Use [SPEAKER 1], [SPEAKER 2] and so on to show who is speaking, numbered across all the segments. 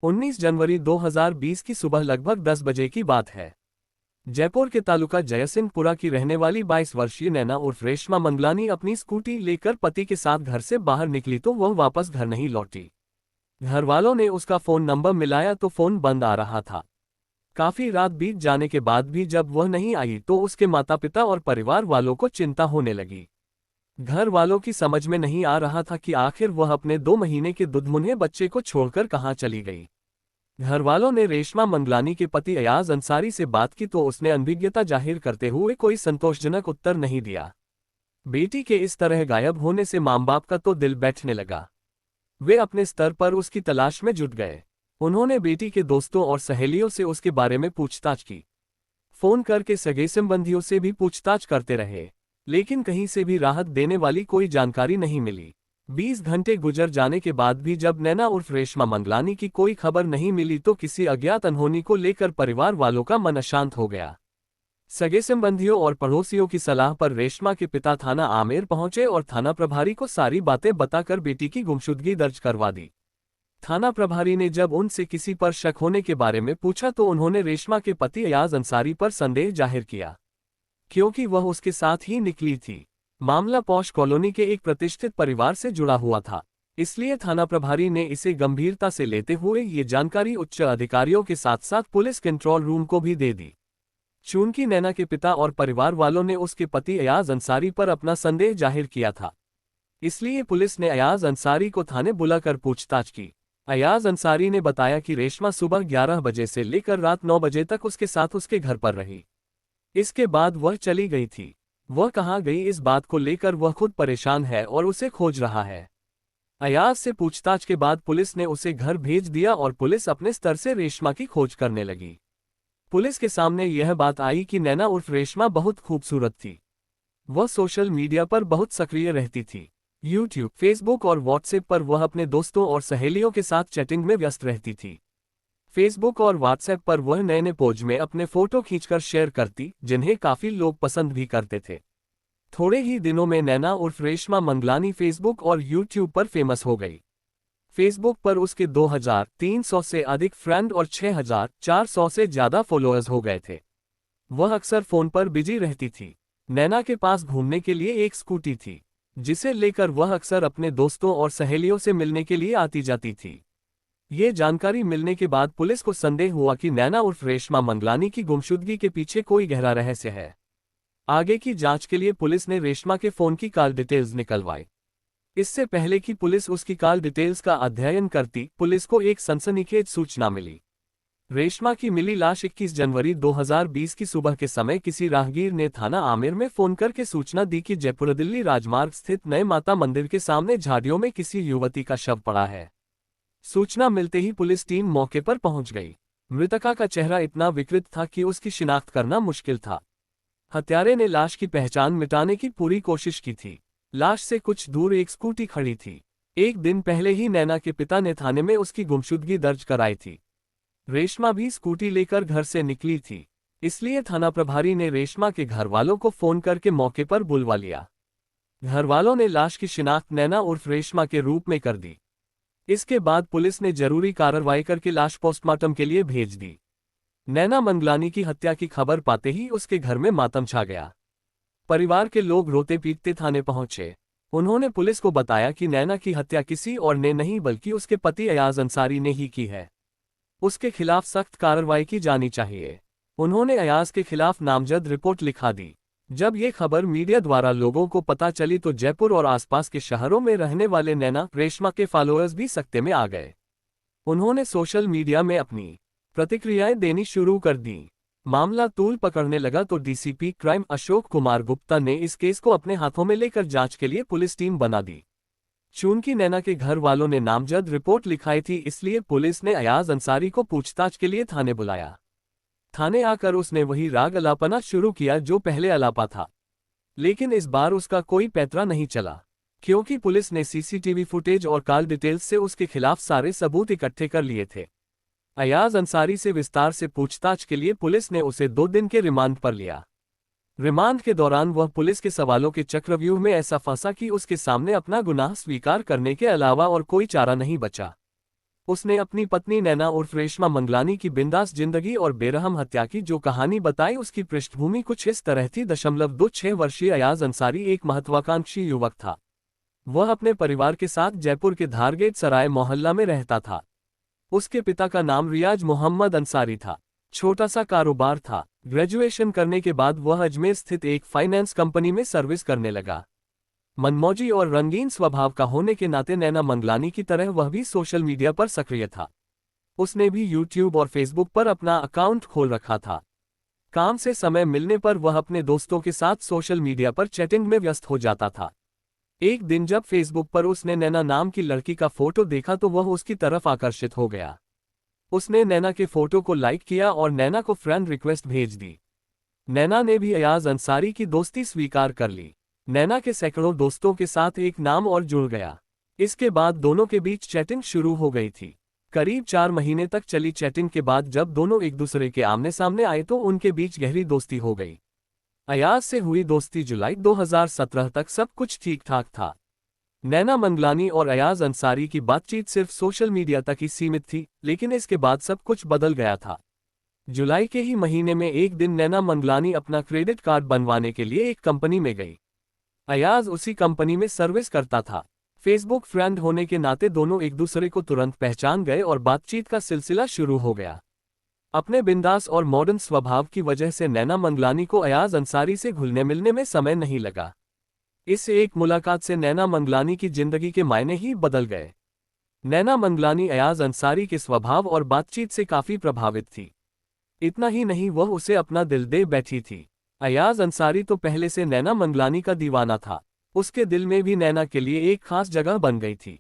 [SPEAKER 1] 19 जनवरी 2020 की सुबह लगभग 10 बजे की बात है। जयपुर के तालुका जयसिंहपुरा की रहने वाली 22 वर्षीय नैना उर्फ रेशमा मंगलानी अपनी स्कूटी लेकर पति के साथ घर से बाहर निकली तो वह वापस घर नहीं लौटी। घर वालों ने उसका फोन नंबर मिलाया तो फोन बंद आ रहा था। काफी रात बीत जाने के बाद भी जब वह नहीं आई तो उसके माता पिता और परिवार वालों को चिंता होने लगी। घर वालों की समझ में नहीं आ रहा था कि आखिर वह अपने 2 महीने के दुधमुन्हे बच्चे को छोड़कर कहाँ चली गई। घर वालों ने रेशमा मंगलानी के पति अयाज अंसारी से बात की तो उसने अनभिज्ञता जाहिर करते हुए कोई संतोषजनक उत्तर नहीं दिया। बेटी के इस तरह गायब होने से मां बाप का तो दिल बैठने लगा। वे अपने स्तर पर उसकी तलाश में जुट गए। उन्होंने बेटी के दोस्तों और सहेलियों से उसके बारे में पूछताछ की। फोन करके सगे संबंधियों से भी पूछताछ करते रहे, लेकिन कहीं से भी राहत देने वाली कोई जानकारी नहीं मिली। 20 घंटे गुजर जाने के बाद भी जब नैना उर्फ रेशमा मंगलानी की कोई खबर नहीं मिली तो किसी अज्ञात अनहोनी को लेकर परिवार वालों का मन अशांत हो गया। सगे संबंधियों और पड़ोसियों की सलाह पर रेशमा के पिता थाना आमेर पहुंचे और थाना प्रभारी को सारी बातें बताकर बेटी की गुमशुदगी दर्ज करवा दी। थाना प्रभारी ने जब उनसे किसी पर शक होने के बारे में पूछा तो उन्होंने रेशमा के पति अयाज अंसारी पर संदेह जाहिर किया, क्योंकि वह उसके साथ ही निकली थी। मामला पौष कॉलोनी के एक प्रतिष्ठित परिवार से जुड़ा हुआ था, इसलिए थाना प्रभारी ने इसे गंभीरता से लेते हुए ये जानकारी उच्च अधिकारियों के साथ साथ पुलिस कंट्रोल रूम को भी दे दी। चूंकि नैना के पिता और परिवार वालों ने उसके पति अयाज अंसारी पर अपना संदेह जाहिर किया था, इसलिए पुलिस ने अयाज अंसारी को थाने बुलाकर पूछताछ की। अयाज अंसारी ने बताया कि रेशमा सुबह 11 बजे से लेकर रात 9 बजे तक उसके साथ उसके घर पर रही। इसके बाद वह चली गई थी। वह कहाँ गई इस बात को लेकर वह खुद परेशान है और उसे खोज रहा है। अयाज से पूछताछ के बाद पुलिस ने उसे घर भेज दिया और पुलिस अपने स्तर से रेशमा की खोज करने लगी। पुलिस के सामने यह बात आई कि नैना उर्फ रेशमा बहुत खूबसूरत थी। वह सोशल मीडिया पर बहुत सक्रिय रहती थी। यूट्यूब, फेसबुक और व्हाट्सएप पर वह अपने दोस्तों और सहेलियों के साथ चैटिंग में व्यस्त रहती थी। फेसबुक और व्हाट्सएप पर वह नए नए पोज में अपने फोटो खींचकर शेयर करती, जिन्हें काफी लोग पसंद भी करते थे। थोड़े ही दिनों में नैना उर्फ रेशमा मंगलानी फेसबुक और यूट्यूब पर फेमस हो गई। फेसबुक पर उसके 2300 से अधिक फ्रेंड और 6400 से ज्यादा फॉलोअर्स हो गए थे। वह अक्सर फोन पर बिजी रहती थी। नैना के पास घूमने के लिए एक स्कूटी थी, जिसे लेकर वह अक्सर अपने दोस्तों और सहेलियों से मिलने के लिए आती जाती थी। ये जानकारी मिलने के बाद पुलिस को संदेह हुआ कि नैना उर्फ रेशमा मंगलानी की गुमशुदगी के पीछे कोई गहरा रहस्य है। आगे की जांच के लिए पुलिस ने रेशमा के फोन की कॉल डिटेल्स निकलवाई। इससे पहले कि पुलिस उसकी कॉल डिटेल्स का अध्ययन करती, पुलिस को एक सनसनीखेज सूचना मिली। रेशमा की मिली लाश 21 जनवरी 2020 की सुबह के समय किसी राहगीर ने थाना आमेर में फोन करके सूचना दी कि जयपुर दिल्ली राजमार्ग स्थित नए माता मंदिर के सामने झाड़ियों में किसी युवती का शव पड़ा है। सूचना मिलते ही पुलिस टीम मौके पर पहुंच गई। मृतका का चेहरा इतना विकृत था कि उसकी शिनाख्त करना मुश्किल था। हत्यारे ने लाश की पहचान मिटाने की पूरी कोशिश की थी। लाश से कुछ दूर एक स्कूटी खड़ी थी। एक दिन पहले ही नैना के पिता ने थाने में उसकी गुमशुदगी दर्ज कराई थी। रेशमा भी स्कूटी लेकर घर से निकली थी, इसलिए थाना प्रभारी ने रेशमा के घर वालों को फोन करके मौके पर बुलवा लिया। घर वालों ने लाश की शिनाख्त नैना उर्फ रेशमा के रूप में कर दी। इसके बाद पुलिस ने जरूरी कार्रवाई करके लाश पोस्टमार्टम के लिए भेज दी। नैना मंगलानी की हत्या की खबर पाते ही उसके घर में मातम छा गया। परिवार के लोग रोते पीटते थाने पहुंचे। उन्होंने पुलिस को बताया कि नैना की हत्या किसी और ने नहीं बल्कि उसके पति अयाज अंसारी ने ही की है। उसके खिलाफ सख्त कार्रवाई की जानी चाहिए। उन्होंने अयाज के खिलाफ नामजद रिपोर्ट लिखा दी। जब ये खबर मीडिया द्वारा लोगों को पता चली तो जयपुर और आसपास के शहरों में रहने वाले नैना रेशमा के फॉलोअर्स भी सकते में आ गए। उन्होंने सोशल मीडिया में अपनी प्रतिक्रियाएं देनी शुरू कर दी। मामला तूल पकड़ने लगा तो डीसीपी क्राइम अशोक कुमार गुप्ता ने इस केस को अपने हाथों में लेकर जांच के लिए पुलिस टीम बना दी। चूंकि नैना के घर वालों ने नामजद रिपोर्ट लिखाई थी, इसलिए पुलिस ने अयाज अंसारी को पूछताछ के लिए थाने बुलाया। थाने आकर उसने वही राग अलापना शुरू किया जो पहले अलापा था, लेकिन इस बार उसका कोई पैतरा नहीं चला, क्योंकि पुलिस ने सीसीटीवी फुटेज और कॉल डिटेल्स से उसके खिलाफ सारे सबूत इकट्ठे कर लिए थे। अयाज अंसारी से विस्तार से पूछताछ के लिए पुलिस ने उसे 2 दिन के रिमांड पर लिया। रिमांड के दौरान वह पुलिस के सवालों के चक्रव्यूह में ऐसा फंसा कि उसके सामने अपना गुनाह स्वीकार करने के अलावा और कोई चारा नहीं बचा। उसने अपनी पत्नी नैना उर्फ रेशमा मंगलानी की बिंदास जिंदगी और बेरहम हत्या की जो कहानी बताई उसकी पृष्ठभूमि कुछ इस तरह थी। 26 वर्षीय अयाज अंसारी एक महत्वाकांक्षी युवक था। वह अपने परिवार के साथ जयपुर के धारगेट सराय मोहल्ला में रहता था। उसके पिता का नाम रियाज मोहम्मद अंसारी था। छोटा सा कारोबार था। ग्रेजुएशन करने के बाद वह अजमेर स्थित एक फाइनेंस कंपनी में सर्विस करने लगा। मनमौजी और रंगीन स्वभाव का होने के नाते नैना मंगलानी की तरह वह भी सोशल मीडिया पर सक्रिय था। उसने भी यूट्यूब और फेसबुक पर अपना अकाउंट खोल रखा था। काम से समय मिलने पर वह अपने दोस्तों के साथ सोशल मीडिया पर चैटिंग में व्यस्त हो जाता था। एक दिन जब फेसबुक पर उसने नैना नाम की लड़की का फोटो देखा तो वह उसकी तरफ आकर्षित हो गया। उसने नैना के फोटो को लाइक किया और नैना को फ्रेंड रिक्वेस्ट भेज दी। नैना ने भी अयाज अंसारी की दोस्ती स्वीकार कर ली। नैना के सैकड़ों दोस्तों के साथ एक नाम और जुड़ गया। इसके बाद दोनों के बीच चैटिंग शुरू हो गई थी। करीब 4 महीने तक चली चैटिंग के बाद जब दोनों एक दूसरे के आमने सामने आए तो उनके बीच गहरी दोस्ती हो गई। अयाज से हुई दोस्ती जुलाई 2017 तक सब कुछ ठीक ठाक था। नैना मंगलानी और अयाज अंसारी की बातचीत सिर्फ सोशल मीडिया तक ही सीमित थी, लेकिन इसके बाद सब कुछ बदल गया था। जुलाई के ही महीने में एक दिन नैना मंगलानी अपना क्रेडिट कार्ड बनवाने के लिए एक कंपनी में गई। अयाज उसी कंपनी में सर्विस करता था। फेसबुक फ्रेंड होने के नाते दोनों एक दूसरे को तुरंत पहचान गए और बातचीत का सिलसिला शुरू हो गया। अपने बिंदास और मॉडर्न स्वभाव की वजह से नैना मंगलानी को अयाज अंसारी से घुलने मिलने में समय नहीं लगा। इस एक मुलाकात से नैना मंगलानी की जिंदगी के मायने ही बदल गए। नैना मंगलानी अयाज अंसारी के स्वभाव और बातचीत से काफी प्रभावित थी। इतना ही नहीं, वह उसे अपना दिल दे बैठी थी। अयाज अंसारी तो पहले से नैना मंगलानी का दीवाना था। उसके दिल में भी नैना के लिए एक खास जगह बन गई थी।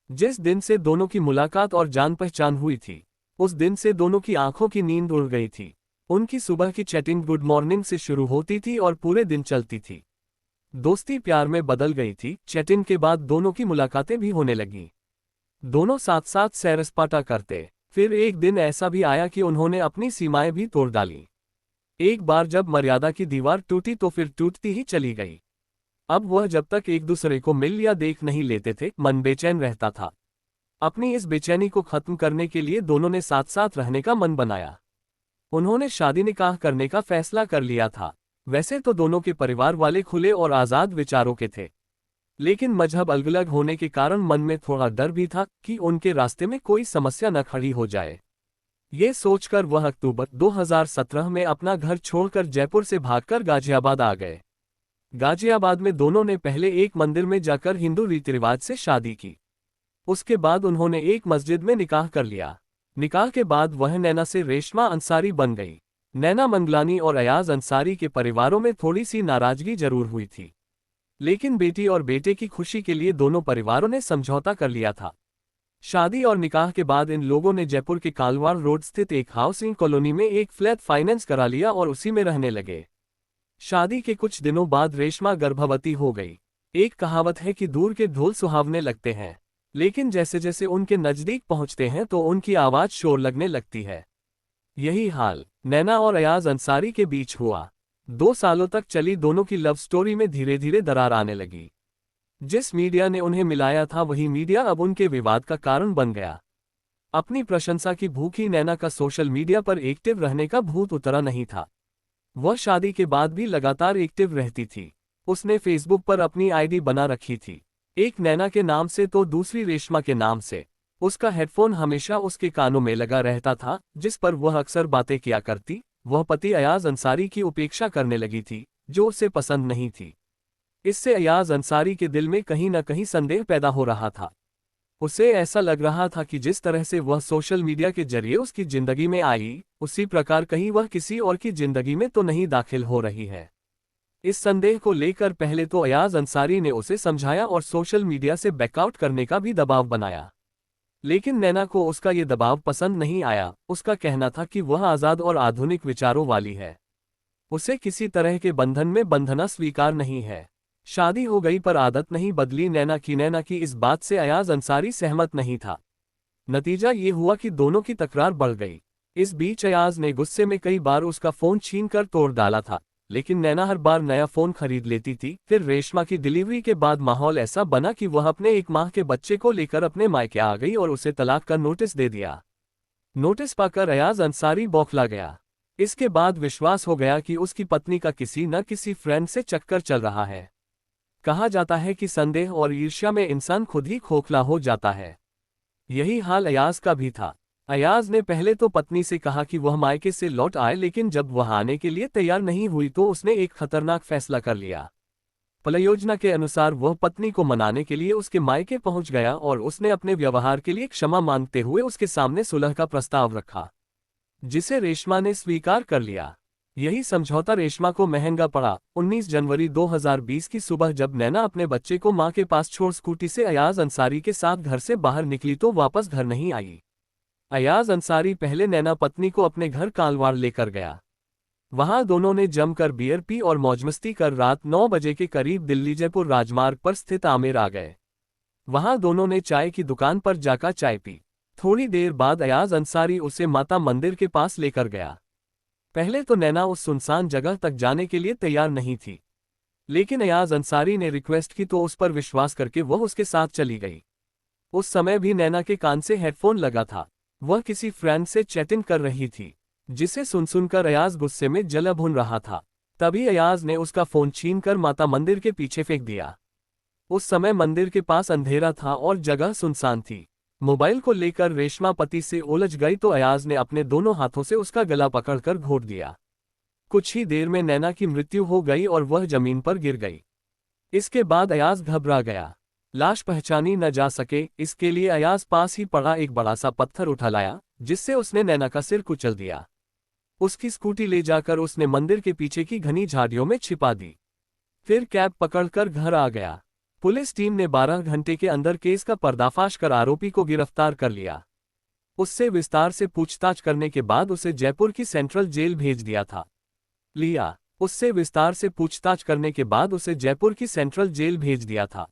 [SPEAKER 1] जिस दिन से दोनों की मुलाकात और जान पहचान हुई थी, उस दिन से दोनों की आंखों की नींद उड़ गई थी। उनकी सुबह की चैटिंग गुड मॉर्निंग से शुरू होती थी और पूरे दिन चलती थी। दोस्ती प्यार में बदल गई थी। चैटिंग के बाद दोनों की मुलाकातें भी होने लगीं। दोनों साथ साथ सैर सपाटा करते। फिर एक दिन ऐसा भी आया कि उन्होंने अपनी सीमाएं भी तोड़ डाली। एक बार जब मर्यादा की दीवार टूटी तो फिर टूटती ही चली गई। अब वह जब तक एक दूसरे को मिल या देख नहीं लेते थे, मन बेचैन रहता था। अपनी इस बेचैनी को खत्म करने के लिए दोनों ने साथ साथ रहने का मन बनाया। उन्होंने शादी निकाह करने का फैसला कर लिया था। वैसे तो दोनों के परिवार वाले खुले और आज़ाद विचारों के थे, लेकिन मजहब अलग अलग होने के कारण मन में थोड़ा डर भी था कि उनके रास्ते में कोई समस्या न खड़ी हो जाए। ये सोचकर वह अक्टूबर 2017 में अपना घर छोड़कर जयपुर से भागकर गाजियाबाद आ गए। गाजियाबाद में दोनों ने पहले एक मंदिर में जाकर हिंदू रीति रिवाज से शादी की। उसके बाद उन्होंने एक मस्जिद में निकाह कर लिया। निकाह के बाद वह नैना से रेशमा अंसारी बन गई। नैना मंगलानी और अयाज अंसारी के परिवारों में थोड़ी सी नाराजगी जरूर हुई थी, लेकिन बेटी और बेटे की खुशी के लिए दोनों परिवारों ने समझौता कर लिया था। शादी और निकाह के बाद इन लोगों ने जयपुर के कालवाड़ रोड स्थित एक हाउसिंग कॉलोनी में एक फ्लैट फाइनेंस करा लिया और उसी में रहने लगे। शादी के कुछ दिनों बाद रेशमा गर्भवती हो गई। एक कहावत है कि दूर के ढोल सुहावने लगते हैं, लेकिन जैसे जैसे उनके नजदीक पहुंचते हैं तो उनकी आवाज शोर लगने लगती है। यही हाल नैना और अयाज अंसारी के बीच हुआ। 2 सालों तक चली दोनों की लव स्टोरी में धीरे धीरे दरार आने लगी। जिस मीडिया ने उन्हें मिलाया था वही मीडिया अब उनके विवाद का कारण बन गया। अपनी प्रशंसा की भूखी नैना का सोशल मीडिया पर एक्टिव रहने का भूत उतरा नहीं था। वह शादी के बाद भी लगातार एक्टिव रहती थी। उसने फेसबुक पर अपनी आईडी बना रखी थी, एक नैना के नाम से तो दूसरी रेशमा के नाम से। उसका हेडफोन हमेशा उसके कानों में लगा रहता था, जिस पर वह अक्सर बातें किया करती। वह पति अयाज अंसारी की उपेक्षा करने लगी थी, जो उसे पसंद नहीं थी। इससे अयाज अंसारी के दिल में कहीं न कहीं संदेह पैदा हो रहा था। उसे ऐसा लग रहा था कि जिस तरह से वह सोशल मीडिया के जरिए उसकी जिंदगी में आई, उसी प्रकार कहीं वह किसी और की जिंदगी में तो नहीं दाखिल हो रही है। इस संदेह को लेकर पहले तो अयाज अंसारी ने उसे समझाया और सोशल मीडिया से बैकआउट करने का भी दबाव बनाया, लेकिन नैना को उसका ये दबाव पसंद नहीं आया। उसका कहना था कि वह आज़ाद और आधुनिक विचारों वाली है, उसे किसी तरह के बंधन में बंधना स्वीकार नहीं है। शादी हो गई पर आदत नहीं बदली नैना की इस बात से अयाज अंसारी सहमत नहीं था। नतीजा ये हुआ कि दोनों की तकरार बढ़ गई। इस बीच अयाज ने गुस्से में कई बार उसका फोन छीनकर तोड़ डाला था, लेकिन नैना हर बार नया फोन खरीद लेती थी। फिर रेशमा की डिलीवरी के बाद माहौल ऐसा बना कि वह अपने 1 माह के बच्चे को लेकर अपने मायके आ गई और उसे तलाक का नोटिस दे दिया। नोटिस पाकर अयाज अंसारी बौखला गया। इसके बाद विश्वास हो गया कि उसकी पत्नी का किसी न किसी फ्रेंड से चक्कर चल रहा है। कहा जाता है कि संदेह और ईर्ष्या में इंसान खुद ही खोखला हो जाता है। यही हाल अयाज का भी था। अयाज ने पहले तो पत्नी से कहा कि वह मायके से लौट आए, लेकिन जब वह आने के लिए तैयार नहीं हुई तो उसने एक खतरनाक फैसला कर लिया। परियोजना के अनुसार वह पत्नी को मनाने के लिए उसके मायके पहुंच गया और उसने अपने व्यवहार के लिए क्षमा मांगते हुए उसके सामने सुलह का प्रस्ताव रखा, जिसे रेशमा ने स्वीकार कर लिया। यही समझौता रेशमा को महंगा पड़ा। 19 जनवरी 2020 की सुबह जब नैना अपने बच्चे को मां के पास छोड़ स्कूटी से अयाज अंसारी के साथ घर से बाहर निकली तो वापस घर नहीं आई। अयाज अंसारी पहले नैना पत्नी को अपने घर कालवाड़ लेकर गया। वहां दोनों ने जमकर बियर पी और मौजमस्ती कर रात 9 बजे के करीब दिल्ली जयपुर राजमार्ग पर स्थित आमेर आ गए। वहां दोनों ने चाय की दुकान पर जाकर चाय पी। थोड़ी देर बाद अयाज अंसारी उसे माता मंदिर के पास लेकर गया। पहले तो नैना उस सुनसान जगह तक जाने के लिए तैयार नहीं थी, लेकिन अयाज अंसारी ने रिक्वेस्ट की तो उस पर विश्वास करके वह उसके साथ चली गई। उस समय भी नैना के कान से हेडफोन लगा था। वह किसी फ्रेंड से चैटिंग कर रही थी, जिसे सुनकर अयाज गुस्से में जल भुन रहा था। तभी अयाज ने उसका फोन छीनकर माता मंदिर के पीछे फेंक दिया। उस समय मंदिर के पास अंधेरा था और जगह सुनसान थी। मोबाइल को लेकर रेशमा पति से उलझ गई तो अयाज ने अपने दोनों हाथों से उसका गला पकड़कर घोट दिया। कुछ ही देर में नैना की मृत्यु हो गई और वह जमीन पर गिर गई। इसके बाद अयाज घबरा गया। लाश पहचानी न जा सके, इसके लिए अयाज पास ही पड़ा एक बड़ा सा पत्थर उठा लाया, जिससे उसने नैना का सिर कुचल दिया। उसकी स्कूटी ले जाकर उसने मंदिर के पीछे की घनी झाड़ियों में छिपा दी। फिर कैब पकड़कर घर आ गया। पुलिस टीम ने 12 घंटे के अंदर केस का पर्दाफाश कर आरोपी को गिरफ्तार कर लिया। उससे विस्तार से पूछताछ करने के बाद उसे जयपुर की सेंट्रल जेल भेज दिया था। उससे विस्तार से पूछताछ करने के बाद उसे जयपुर की सेंट्रल जेल भेज दिया था।